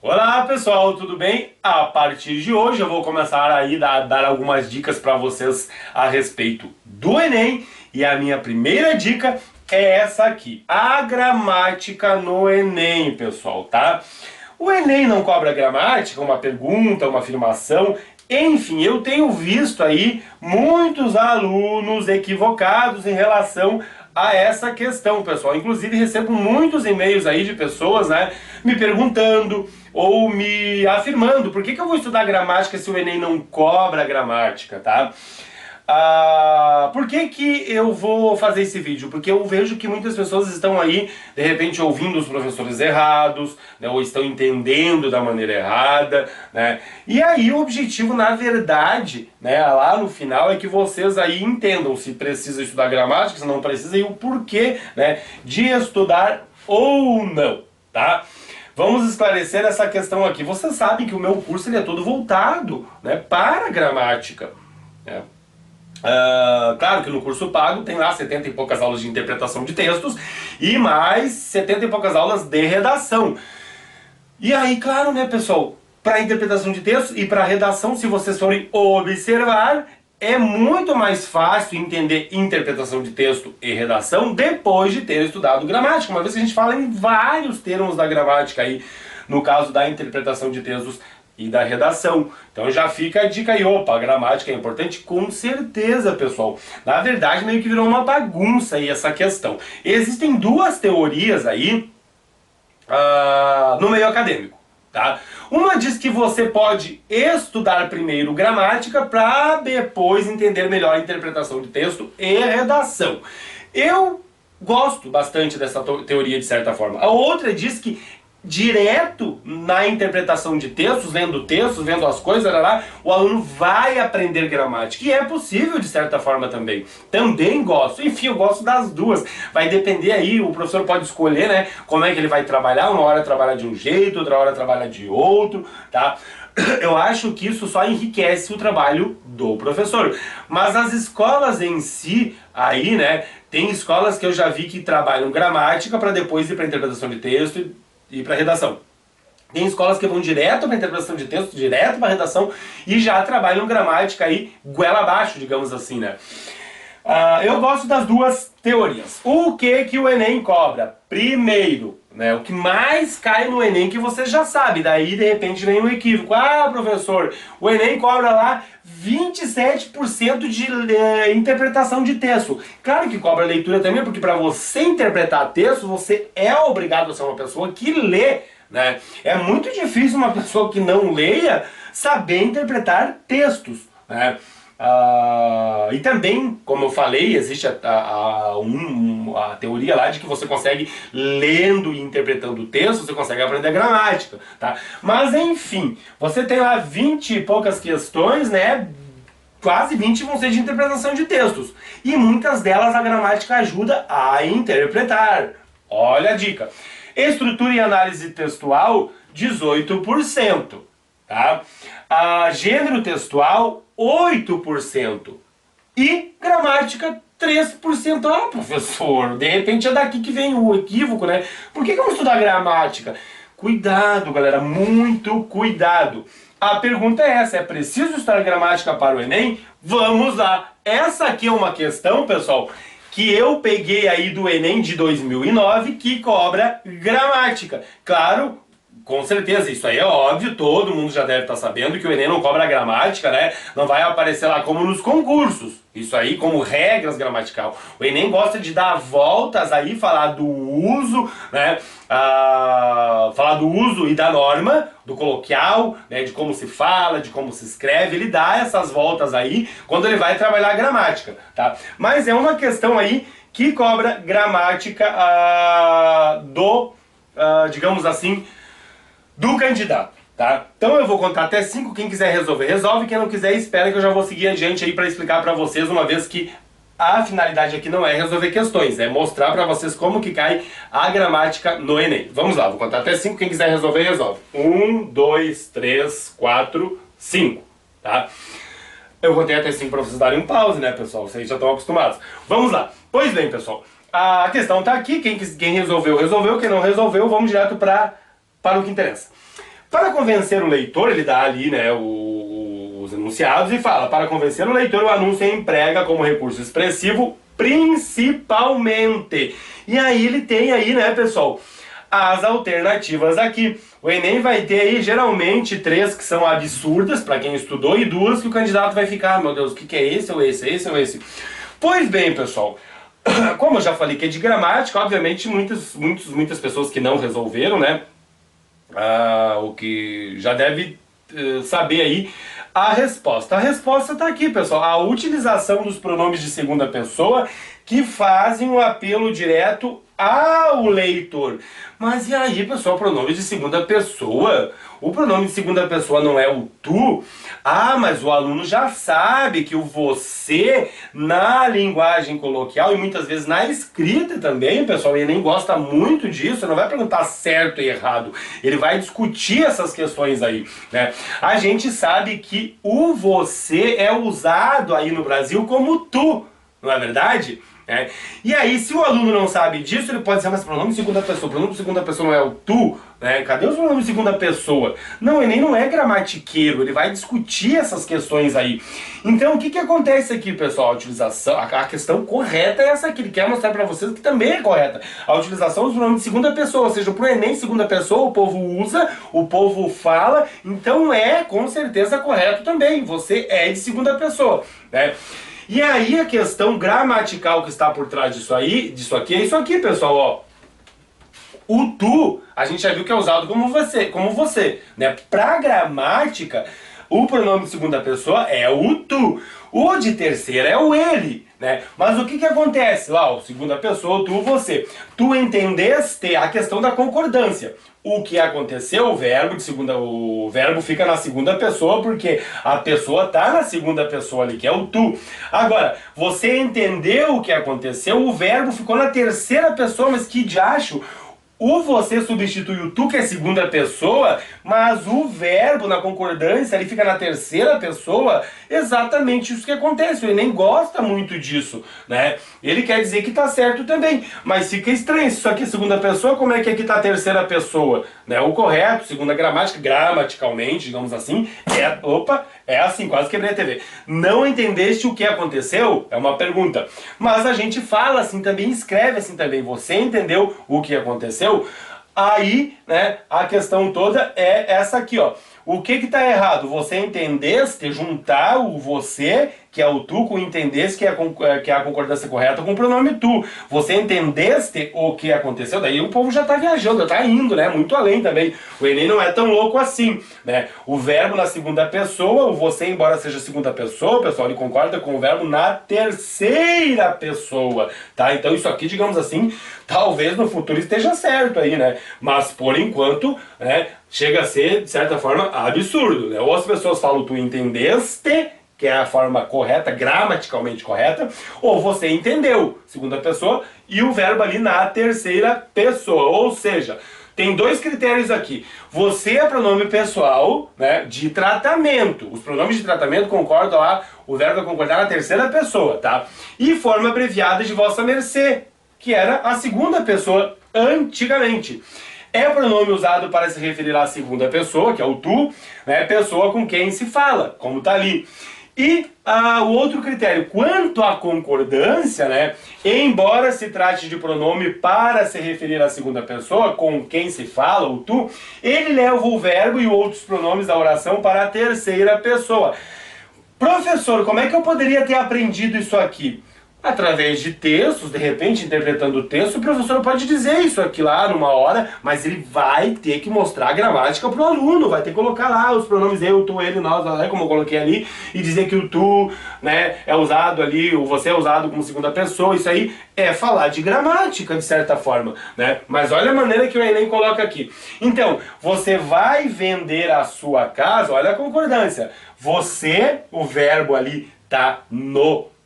Olá pessoal, tudo bem? A partir de hoje eu vou começar aí a dar algumas dicas para vocês a respeito do Enem. E a minha primeira dica é essa aqui, a gramática no Enem, pessoal, tá? O Enem não cobra gramática, uma pergunta, uma afirmação. Enfim, eu tenho visto aí muitos alunos equivocados em relação a essa questão, pessoal. Inclusive recebo muitos e-mails aí de pessoas, né, me perguntando ou me afirmando por que eu vou estudar gramática se o Enem não cobra gramática, tá? Por que eu vou fazer esse vídeo? Porque eu vejo que muitas pessoas estão aí, de repente, ouvindo os professores errados, né, ou estão entendendo da maneira errada, né? E aí o objetivo, na verdade, né, lá no final, é que vocês aí entendam se precisa estudar gramática, se não precisa, e o porquê, né, de estudar ou não, tá? Vamos esclarecer essa questão aqui. Vocês sabem que o meu curso ele é todo voltado, né, para gramática, né? Claro que no curso pago tem lá 70 e poucas aulas de interpretação de textos e mais 70 e poucas aulas de redação. E aí, claro, né, pessoal, para interpretação de texto e para redação, se vocês forem observar, é muito mais fácil entender interpretação de texto e redação depois de ter estudado gramática, uma vez que a gente fala em vários termos da gramática aí, no caso da interpretação de textos e da redação. Então já fica a dica aí, opa, a gramática é importante? Com certeza, pessoal. Na verdade, meio que virou uma bagunça aí essa questão. Existem duas teorias aí no meio acadêmico, tá? Uma diz que você pode estudar primeiro gramática para depois entender melhor a interpretação de texto e redação. Eu gosto bastante dessa teoria de certa forma. A outra diz que direto na interpretação de textos, vendo as coisas, lá, o aluno vai aprender gramática. E é possível de certa forma também. Também gosto. Enfim, eu gosto das duas. Vai depender aí, o professor pode escolher, né, como é que ele vai trabalhar. Uma hora trabalha de um jeito, outra hora trabalha de outro, tá? Eu acho que isso só enriquece o trabalho do professor. Mas as escolas em si, aí, né, tem escolas que eu já vi que trabalham gramática para depois ir para interpretação de texto e para redação. Tem escolas que vão direto para interpretação de texto, direto para redação e já trabalham gramática aí goela abaixo, digamos assim, né? Eu gosto das duas teorias. O que o Enem cobra? Primeiro, né, o que mais cai no Enem que você já sabe, daí de repente vem um equívoco. Professor, o Enem cobra lá 27% de interpretação de texto. Claro que cobra leitura também, porque para você interpretar texto, você é obrigado a ser uma pessoa que lê, né? É muito difícil uma pessoa que não leia saber interpretar textos, né? E também, como eu falei, existe a teoria lá de que você consegue, lendo e interpretando o texto, você consegue aprender gramática, tá? Mas enfim, você tem lá 20 e poucas questões, né? Quase 20 vão ser de interpretação de textos. E muitas delas a gramática ajuda a interpretar. Olha a dica. Estrutura e análise textual, 18%. Tá? Gênero textual, 8%. E gramática, 3%. Professor, de repente é daqui que vem o equívoco, né? Por que eu vou estudar gramática? Cuidado, galera, muito cuidado. A pergunta é essa, é preciso estudar gramática para o Enem? Vamos lá. Essa aqui é uma questão, pessoal, que eu peguei aí do Enem de 2009, que cobra gramática. Claro, com certeza, isso aí é óbvio, todo mundo já deve estar sabendo que o Enem não cobra gramática, né? Não vai aparecer lá como nos concursos. Isso aí como regras gramatical. O Enem gosta de dar voltas aí, falar do uso, né? Falar do uso e da norma, do coloquial, né? De como se fala, de como se escreve. Ele dá essas voltas aí quando ele vai trabalhar a gramática, tá? Mas é uma questão aí que cobra gramática digamos assim, do candidato, tá? Então eu vou contar até 5, quem quiser resolver, resolve, quem não quiser espera que eu já vou seguir adiante aí para explicar para vocês, uma vez que a finalidade aqui não é resolver questões, é mostrar para vocês como que cai a gramática no Enem. Vamos lá, vou contar até 5, quem quiser resolver, resolve. 1, 2, 3, 4, 5, tá? Eu contei até 5 para vocês darem um pause, né, pessoal? Vocês já estão acostumados. Vamos lá. Pois bem, pessoal, a questão tá aqui, quem resolveu, resolveu, quem não resolveu, vamos direto para o que interessa. Para convencer o leitor, ele dá ali, né, os enunciados e fala: para convencer o leitor, o anúncio emprega como recurso expressivo principalmente. E aí ele tem aí, né, pessoal, as alternativas aqui. O Enem vai ter aí geralmente 3 que são absurdas para quem estudou e 2 que o candidato vai ficar: meu Deus, o que é esse ou esse, esse ou esse? Pois bem, pessoal, como eu já falei que é de gramática, obviamente muitas pessoas que não resolveram, né, o que já deve saber aí a resposta. A resposta está aqui, pessoal: a utilização dos pronomes de segunda pessoa que fazem um apelo direto ao leitor. Mas e aí, pessoal, pronome de segunda pessoa? O pronome de segunda pessoa não é o tu? Ah, mas o aluno já sabe que o você, na linguagem coloquial e muitas vezes na escrita também, pessoal, ele nem gosta muito disso, não vai perguntar certo e errado, ele vai discutir essas questões aí, né? A gente sabe que o você é usado aí no Brasil como tu, não é verdade? E aí, se o aluno não sabe disso, ele pode dizer: mas pronome de segunda pessoa, pronome de segunda pessoa não é o tu, né? Cadê os pronomes de segunda pessoa? Não, o Enem não é gramatiqueiro, ele vai discutir essas questões aí. Então, o que acontece aqui, pessoal? A utilização, a questão correta é essa aqui, ele quer mostrar pra vocês que também é correta. A utilização dos pronomes de segunda pessoa, ou seja, pro Enem segunda pessoa, o povo usa, o povo fala, então é com certeza correto também, você é de segunda pessoa, né? E aí a questão gramatical que está por trás disso aqui, é isso aqui, pessoal, ó. O tu, a gente já viu que é usado como você, né? Pra gramática, o pronome de segunda pessoa é o tu. O de terceira é o ele, né? Mas o que acontece lá, ó, segunda pessoa, tu, você. Tu entendeste a questão da concordância. O que aconteceu, o verbo fica na segunda pessoa porque a pessoa tá na segunda pessoa ali, que é o tu. Agora, você entendeu o que aconteceu, o verbo ficou na terceira pessoa, mas que diacho? O você substitui o tu, que é segunda pessoa, mas o verbo na concordância ele fica na terceira pessoa. Exatamente isso que acontece. O Enem gosta muito disso, né? Ele quer dizer que tá certo também, mas fica estranho. Se isso aqui é segunda pessoa, como é que aqui tá a terceira pessoa? Né? O correto, segundo a gramática, gramaticalmente, digamos assim, é assim, quase quebrei a TV. Não entendeste o que aconteceu? É uma pergunta. Mas a gente fala assim também, escreve assim também. Você entendeu o que aconteceu? Aí, né, a questão toda é essa aqui, ó. O que tá errado? Você entendeste, juntar o você, que é o tu, com entendeste, que é a concordância correta, com o pronome tu. Você entendeste o que aconteceu? Daí o povo já tá viajando, já tá indo, né? Muito além também. O Enem não é tão louco assim, né? O verbo na segunda pessoa, o você, embora seja segunda pessoa, pessoal, ele concorda com o verbo na terceira pessoa, tá? Então isso aqui, digamos assim, talvez no futuro esteja certo aí, né? Mas por enquanto, né, chega a ser, de certa forma, absurdo, né? Ou as pessoas falam tu entendeste, que é a forma correta, gramaticalmente correta, ou você entendeu, segunda pessoa, e o verbo ali na terceira pessoa. Ou seja, tem 2 critérios aqui. Você é pronome pessoal, né, de tratamento. Os pronomes de tratamento concordam lá, o verbo vai concordar na terceira pessoa, tá? E forma abreviada de vossa mercê, que era a segunda pessoa antigamente. É pronome usado para se referir à segunda pessoa, que é o tu, né, pessoa com quem se fala, como tá ali. E o outro critério, quanto à concordância, né, embora se trate de pronome para se referir à segunda pessoa, com quem se fala, o tu, ele leva o verbo e outros pronomes da oração para a terceira pessoa. Professor, como é que eu poderia ter aprendido isso aqui? Através de textos, de repente, interpretando o texto, o professor pode dizer isso aqui lá numa hora, mas ele vai ter que mostrar a gramática para o aluno, vai ter que colocar lá os pronomes eu, tu, ele, nós, como eu coloquei ali, e dizer que o tu, né, é usado ali, o você é usado como segunda pessoa. Isso aí é falar de gramática, de certa forma, né? Mas olha a maneira que o Enem coloca aqui. Então, você vai vender a sua casa, olha a concordância. Você, o verbo ali, tá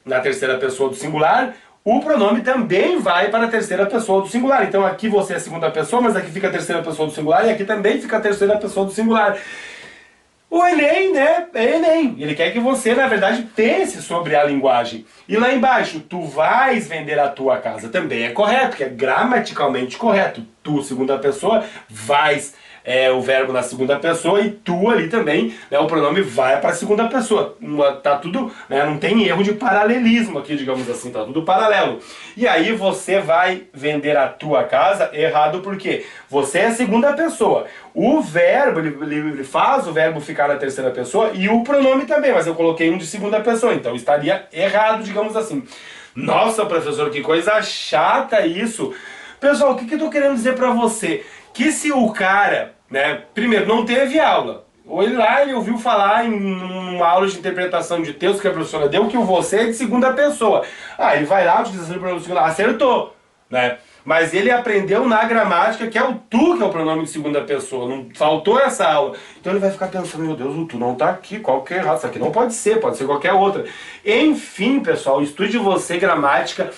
na terceira pessoa do singular, o pronome também vai para a terceira pessoa do singular. Então aqui você é a segunda pessoa, mas aqui fica a terceira pessoa do singular e aqui também fica a terceira pessoa do singular. O Enem, né, é Enem. Ele quer que você, na verdade, pense sobre a linguagem. E lá embaixo, tu vais vender a tua casa. Também é correto, que é gramaticalmente correto. tu, segunda pessoa, vais o verbo na segunda pessoa e tu ali também, né, o pronome vai para a segunda pessoa. Tá tudo, né, não tem erro de paralelismo aqui, digamos assim, tá tudo paralelo. E aí você vai vender a tua casa errado porque você é a segunda pessoa. O verbo, ele faz o verbo ficar na terceira pessoa e o pronome também, mas eu coloquei um de segunda pessoa, então estaria errado, digamos assim. Nossa, professor, que coisa chata isso. Pessoal, o que eu tô querendo dizer pra você? Que se o cara, né, primeiro, não teve aula, ou ele ouviu falar em uma aula de interpretação de texto que a professora deu, que o você é de segunda pessoa. Ele vai lá, utiliza o pronome de segunda, acertou, né? Mas ele aprendeu na gramática que é o tu que é o pronome de segunda pessoa, não faltou essa aula. Então ele vai ficar pensando, meu Deus, o tu não tá aqui, qual que é errado? Isso aqui não pode ser qualquer outra. Enfim, pessoal, estude você gramática,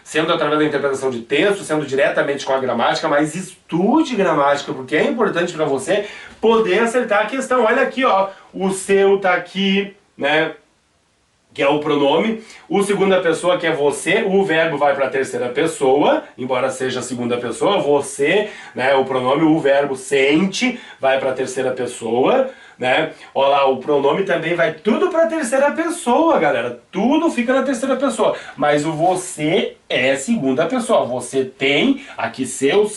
sendo através da interpretação de texto, sendo diretamente com a gramática, mas estude gramática, porque é importante para você poder acertar a questão. Olha aqui, ó, o seu tá aqui, né? Que é o pronome, o segunda pessoa que é você, o verbo vai para a terceira pessoa, embora seja a segunda pessoa, você, né, o pronome, o verbo sente, vai para a terceira pessoa, né, olha lá, o pronome também vai tudo para a terceira pessoa, galera, tudo fica na terceira pessoa, mas o você é segunda pessoa, você tem aqui seu,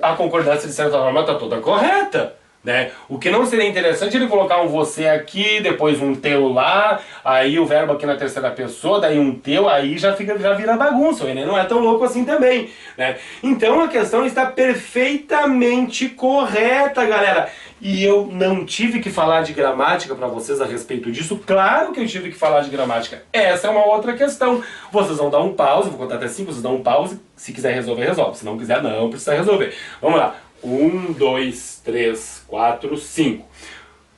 a concordância de certa forma está toda correta. Né? O que não seria interessante é ele colocar um você aqui, depois um teu lá, aí o verbo aqui na terceira pessoa, daí um teu, aí já vira bagunça, o Enem não é tão louco assim também, né? Então a questão está perfeitamente correta, galera. E eu não tive que falar de gramática para vocês a respeito disso, claro que eu tive que falar de gramática. Essa é uma outra questão. Vocês vão dar um pause, vou contar até 5, vocês dão um pause, se quiser resolver, resolve, se não quiser, não precisa resolver. Vamos lá. 1, 2, 3, 4, 5.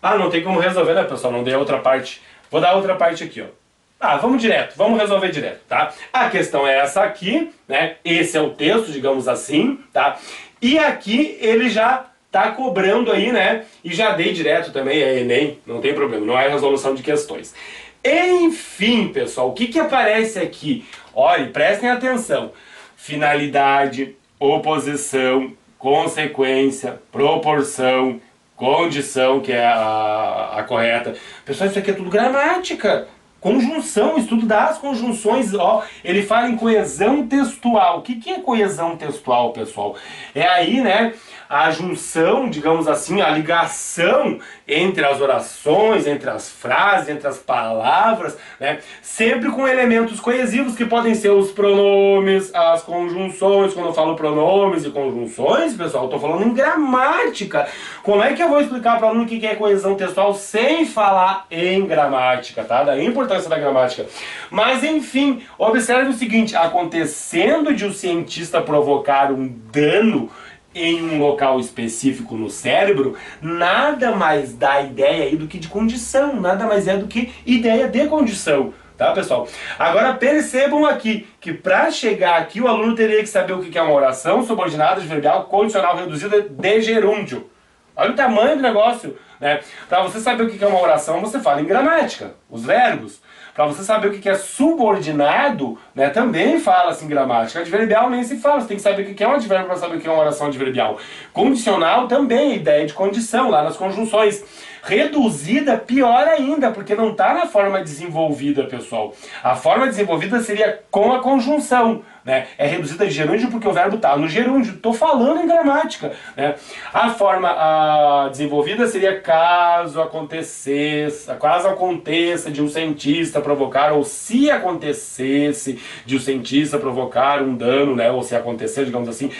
Não tem como resolver, né, pessoal? Não dei a outra parte. Vou dar a outra parte aqui, ó. Vamos direto, vamos resolver direto, tá? A questão é essa aqui, né? Esse é o texto, digamos assim, tá? E aqui ele já tá cobrando aí, né? E já dei direto também, é Enem, não tem problema, não é resolução de questões. Enfim, pessoal, o que aparece aqui? Olha, prestem atenção. Finalidade, oposição, consequência, proporção, condição, que é a correta. Pessoal, isso aqui é tudo gramática. Conjunção, estudo das conjunções, ó, ele fala em coesão textual. O que é coesão textual, pessoal? É aí, né, a junção, digamos assim, a ligação entre as orações, entre as frases, entre as palavras, né, sempre com elementos coesivos que podem ser os pronomes, as conjunções. Quando eu falo pronomes e conjunções, pessoal, eu tô falando em gramática. Como é que eu vou explicar para o aluno o que é coesão textual sem falar em gramática, tá? Daí a importância da gramática. Mas enfim, observe o seguinte, acontecendo de o cientista provocar um dano em um local específico no cérebro, nada mais dá ideia aí do que de condição, nada mais é do que ideia de condição. Tá, pessoal? Agora percebam aqui que para chegar aqui o aluno teria que saber o que é uma oração subordinada, adverbial, condicional reduzida de gerúndio. Olha o tamanho do negócio, né? Para você saber o que é uma oração, você fala em gramática, os verbos. Para você saber o que é subordinado, né, também fala-se em gramática. Adverbial nem se fala, você tem que saber o que é um advérbio para saber o que é uma oração adverbial. Condicional também, ideia de condição, lá nas conjunções. Reduzida, pior ainda, porque não está na forma desenvolvida, pessoal. A forma desenvolvida seria com a conjunção, né? É reduzida de gerúndio porque o verbo está no gerúndio. Estou falando em gramática, né? A forma desenvolvida seria caso aconteça de um cientista provocar, ou se acontecesse de um cientista provocar um dano, né? Ou se acontecer, digamos assim.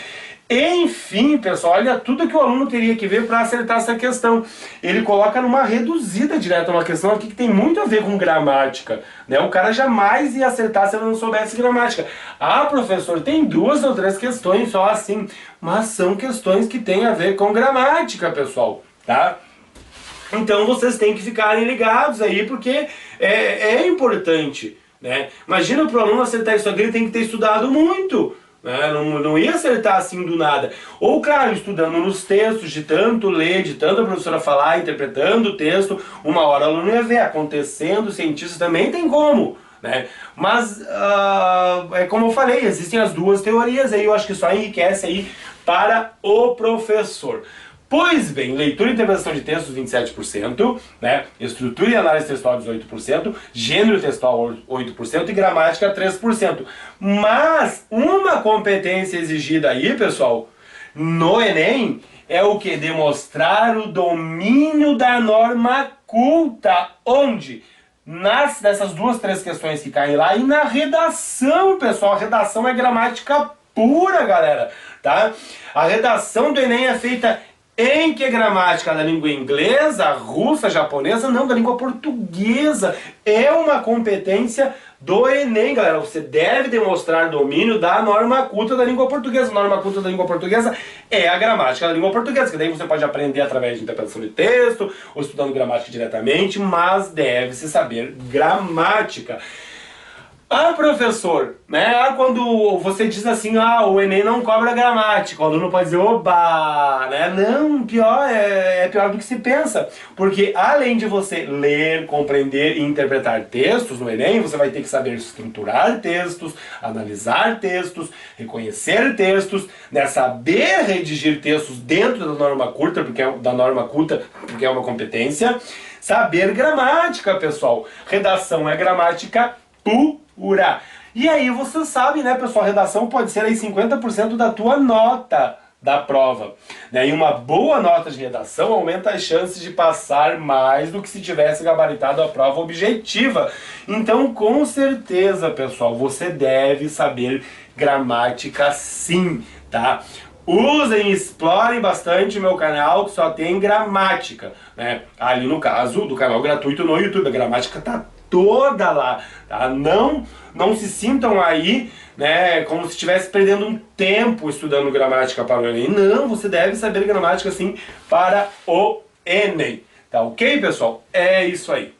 Enfim, pessoal, olha tudo que o aluno teria que ver para acertar essa questão. Ele coloca numa reduzida direta, uma questão aqui que tem muito a ver com gramática, né? O cara jamais ia acertar se ele não soubesse gramática. Professor, tem 2 ou 3 questões só assim, mas são questões que têm a ver com gramática, pessoal, tá? Então vocês têm que ficarem ligados aí, porque é importante, né? Imagina para o aluno acertar isso aqui, ele tem que ter estudado muito. Não ia acertar assim do nada. Ou, claro, estudando nos textos, de tanto ler, de tanto a professora falar, interpretando o texto, uma hora o aluno ia ver. Acontecendo, cientista também tem como, né? Mas, é como eu falei, existem as duas teorias aí, eu acho que só enriquece aí para o professor. Pois bem, leitura e interpretação de textos 27%, né? Estrutura e análise textual 18%, gênero textual 8% e gramática 3%. Mas uma competência exigida aí, pessoal, no Enem é o que? Demonstrar o domínio da norma culta. Onde? Nessas duas, três questões que caem lá e na redação, pessoal. A redação é gramática pura, galera, tá? A redação do Enem é feita em que gramática? Da língua inglesa, russa, japonesa? Não, da língua portuguesa. É uma competência do Enem, galera. Você deve demonstrar domínio da norma culta da língua portuguesa. A norma culta da língua portuguesa é a gramática da língua portuguesa, que daí você pode aprender através de interpretação de texto, ou estudando gramática diretamente, mas deve-se saber gramática. Ah, professor, né? Quando você diz assim, o Enem não cobra gramática, o aluno pode dizer, oba, né? Não, pior, é pior do que se pensa. Porque além de você ler, compreender e interpretar textos no Enem, você vai ter que saber estruturar textos, analisar textos, reconhecer textos, né? Saber redigir textos dentro da norma culta, porque é uma competência. Saber gramática, pessoal. Redação é gramática pura. E aí você sabe, né, pessoal, redação pode ser aí 50% da tua nota da prova, né? E uma boa nota de redação aumenta as chances de passar mais do que se tivesse gabaritado a prova objetiva. Então, com certeza, pessoal, você deve saber gramática sim, tá? Usem, explorem bastante o meu canal que só tem gramática, né? Ali no caso do canal gratuito no YouTube, a gramática tá toda lá, tá? Não se sintam aí, né, como se estivesse perdendo um tempo estudando gramática para o Enem. Não, você deve saber gramática sim para o Enem, tá ok, pessoal? É isso aí.